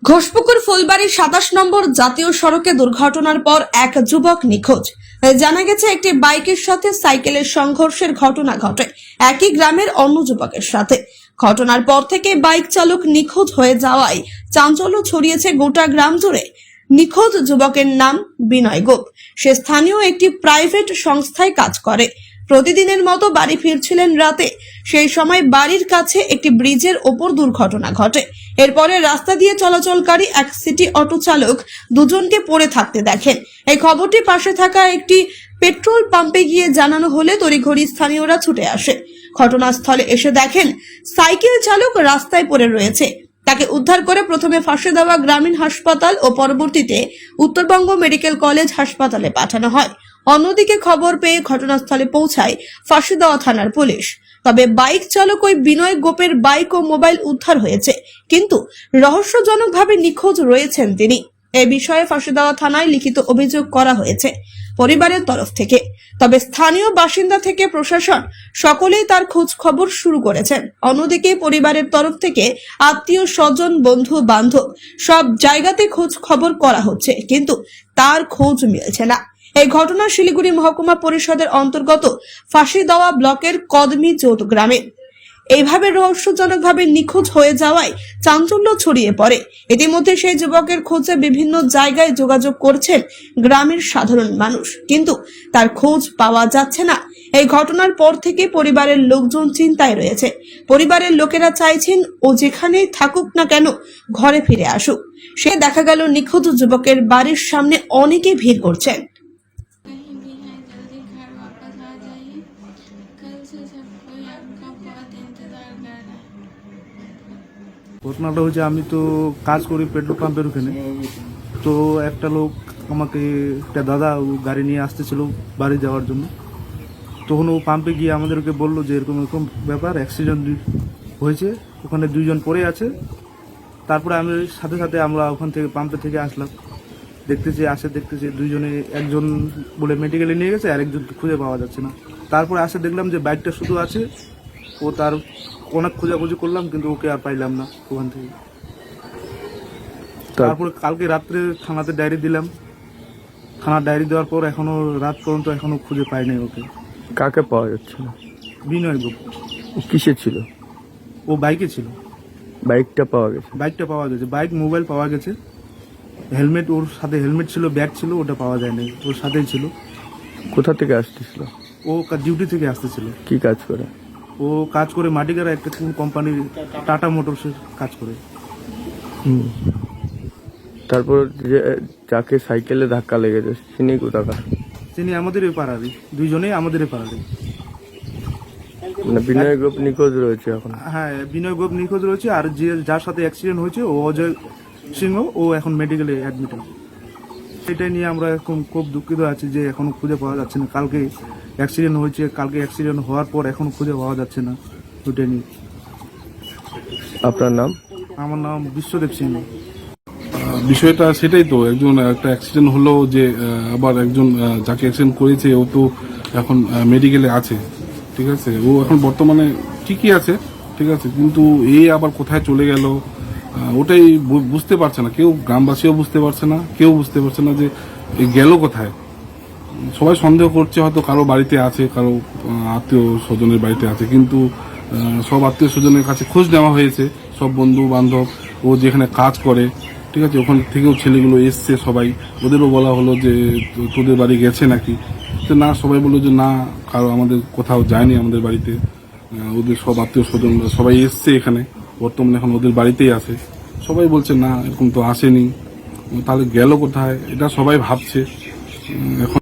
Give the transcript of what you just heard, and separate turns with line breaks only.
ঘোষপুকুর ফুলবাড়ি ২৭ নম্বর জাতীয় সড়কে দুর্ঘটনার পর এক যুবক নিখোঁজ। জানা গেছে একটি বাইকের সাথে সাইকেলের সংঘর্ষের ঘটনা ঘটে একই গ্রামের অন্য যুবকের সাথে। ঘটনার পর থেকে বাইক চালক নিখোঁজ হয়ে যাওয়ায় চাঞ্চল্য ছড়িয়েছে গোটা গ্রাম জুড়ে। নিখোঁজ যুবকের নাম বিনয় গোপ। সে স্থানীয় একটি প্রাইভেট সংস্থায় কাজ করে। প্রতিদিনের মতো বাড়ি ফিরছিলেন রাতে। সেই সময় বাড়ির কাছে একটি ব্রিজের ওপর দুর্ঘটনা ঘটে। এরপরে রাস্তা দিয়ে চলাচলকারী এক সিটি অটো চালক দুজনকে পড়ে থাকতে দেখেন। এই খবরটি পাশে থাকা একটি পেট্রোল পাম্পে গিয়ে জানানো হলে তড়িঘড়ি স্থানীয়রা ছুটে আসে। ঘটনাস্থলে এসে দেখেন সাইকেল চালক রাস্তায় পড়ে রয়েছে। তাকে উদ্ধার করে প্রথমে ফাঁসিদেওয়া গ্রামীণ হাসপাতাল ও পরবর্তীতে উত্তরবঙ্গ মেডিকেল কলেজ হাসপাতালে পাঠানো হয়। অন্যদিকে খবর পেয়ে ঘটনাস্থলে পৌঁছায় ফাঁসিদেওয়া থানার পুলিশ। তবে বাইক চালক ওই বিনয় গোপের বাইক ও মোবাইল উদ্ধার হয়েছে, কিন্তু রহস্যজনকভাবে নিখোঁজ রয়েছেন তিনি। এ বিষয়ে ফাঁসিদেওয়া থানায় লিখিত অভিযোগ করা হয়েছে পরিবারের তরফ থেকে। তবে স্থানীয় বাসিন্দা থেকে প্রশাসন সকলেই তার খোঁজ খবর শুরু করেছেন। অন্যদিকে পরিবারের তরফ থেকে আত্মীয় স্বজন বন্ধু বান্ধব সব জায়গাতে খোঁজ খবর করা হচ্ছে, কিন্তু তার খোঁজ মিলছে না। এই ঘটনা শিলিগুড়ি মহকুমা পরিষদের অন্তর্গত ফাঁসিদেওয়া ব্লকের কদমি চৌদ গ্রামে। এইভাবে রহস্যজনকভাবে নিখোঁজ হয়ে যাওয়ায় চাঞ্চল্য ছড়িয়ে পড়ে। ইতিমধ্যে সেই যুবকের খোঁজে বিভিন্ন জায়গায় যোগাযোগ করছেন গ্রামের সাধারণ মানুষ, কিন্তু তার খোঁজ পাওয়া যাচ্ছে না। এই ঘটনার পর থেকে পরিবারের লোকজন চিন্তায় রয়েছে। পরিবারের লোকেরা চাইছেন ও যেখানেই থাকুক না কেন ঘরে ফিরে আসুক। সে দেখা গেল নিখোঁজ যুবকের বাড়ির সামনে অনেকে ভিড় করছেন।
कहीं भी है, जल्दी घर वापस आ जाइए। कल से सब कोई आपका बहुत इंतजार कर रहा है।
ঘটনাটা হচ্ছে আমি তো কাজ করি পেট্রোল পাম্পের ওখানে। তো একটা লোক আমাকে, একটা দাদা ও গাড়ি নিয়ে আসতেছিল বাড়ি যাওয়ার জন্য। তখন ও পাম্পে গিয়ে আমাদেরকে বললো যে এরকম এরকম ব্যাপার, অ্যাক্সিডেন্ট হয়েছে, ওখানে দুইজন পড়ে আছে। তারপরে আমি সাথে সাথে আমরা ওখান থেকে পাম্পে থেকে আসলাম, দেখতেছি দুইজনে, একজন বলে মেডিকেলে নিয়ে গেছে আর একজনকে খুঁজে পাওয়া যাচ্ছে না। তারপরে দেখলাম যে বাইকটা শুধু আছে। ও তার অনেক খোঁজাখুঁজি করলাম, কিন্তু ওকে আর পাইলাম না ওখান থেকে। তারপরে কালকে রাত্রে থানাতে ডায়েরি দিলাম। থানার ডায়েরি দেওয়ার পর এখনো রাত পর্যন্ত এখনো খুঁজে পাইনি ওকে।
কাকে পাওয়া যাচ্ছে না?
বিনয় গোপ।
কিসে ছিল?
ও বাইকে ছিল।
বাইকটা পাওয়া গেছে?
বাইকটা পাওয়া গেছে, বাইক মোবাইল পাওয়া গেছে। হেলমেট, ওর সাথে হেলমেট ছিল, ব্যাগ ছিল, ওটা পাওয়া যায়নি, ওর সাথেই ছিল।
কোথা থেকে আসতেছিল?
ও ডিউটি থেকে আসতেছিল।
কি কাজ করে?
ও কাজ করে মাটিগাড়া একটা কোম্পানির, টাটা মোটরসের কাজ করে।
তারপর যাকে সাইকেলে ধাক্কা লেগেছে তিনি কোথাকার?
তিনি আমাদের এই পাড়ারই, দুইজনেই আমাদের এই পাড়ারই।
মানে বিনয় গোপ নিখোঁজ রয়েছে এখন?
হ্যাঁ, বিনয় গোপ নিখোঁজ রয়েছে। আর যার সাথে অ্যাক্সিডেন্ট হয়েছে ও অজয় সিংহ, ও এখন মেডিকেলে অ্যাডমিট। এটাই নিয়ে আমরা এখন খুব দুঃখিত আছি যে এখনো খুঁজে পাওয়া যাচ্ছে না। কালকে অ্যাক্সিডেন্ট হয়েছে, কালকে অ্যাক্সিডেন্ট হওয়ার পর এখনো খুঁজে পাওয়া যাচ্ছে না ওইটা নিয়ে।
আপনার নাম?
আমার নাম বিশ্বদেব সিংহ।
বিষয়টা সেটাই তো, একটা অ্যাক্সিডেন্ট হলো যে আবার একজন যাকে অ্যাক্সিডেন্ট করেছে ও তো এখন মেডিকেলে আছে, ঠিক আছে। ও এখন বর্তমানে ঠিকই আছে, ঠিক আছে, কিন্তু এই আবার কোথায় চলে গেল ওটাই বুঝতে পারছে না কেউ। গ্রামবাসীও বুঝতে পারছে না, কেউ বুঝতে পারছে না যে গেল কোথায়। সবাই সন্দেহ করছে হয়তো কারো বাড়িতে আছে, কারো আত্মীয় স্বজনের বাড়িতে আছে, কিন্তু সব আত্মীয় স্বজনের কাছে খোঁজ নেওয়া হয়েছে, সব বন্ধু বান্ধব, ও যেখানে কাজ করে, ঠিক আছে, ওখান থেকেও ছেলেগুলো এসছে সবাই। ওদেরও বলা হলো যে তোদের বাড়ি গেছে নাকি, তো না, সবাই বললো যে না, কারো আমাদের কোথাও যায়নি আমাদের বাড়িতে। ওদের সব আত্মীয় স্বজন সবাই এসছে এখানে, বর্তমানে এখন ওদের বাড়িতেই আছে। সবাই বলছে না, এরকম তো আসেনি, তাহলে গেল কোথায়, এটা সবাই ভাবছে এখন।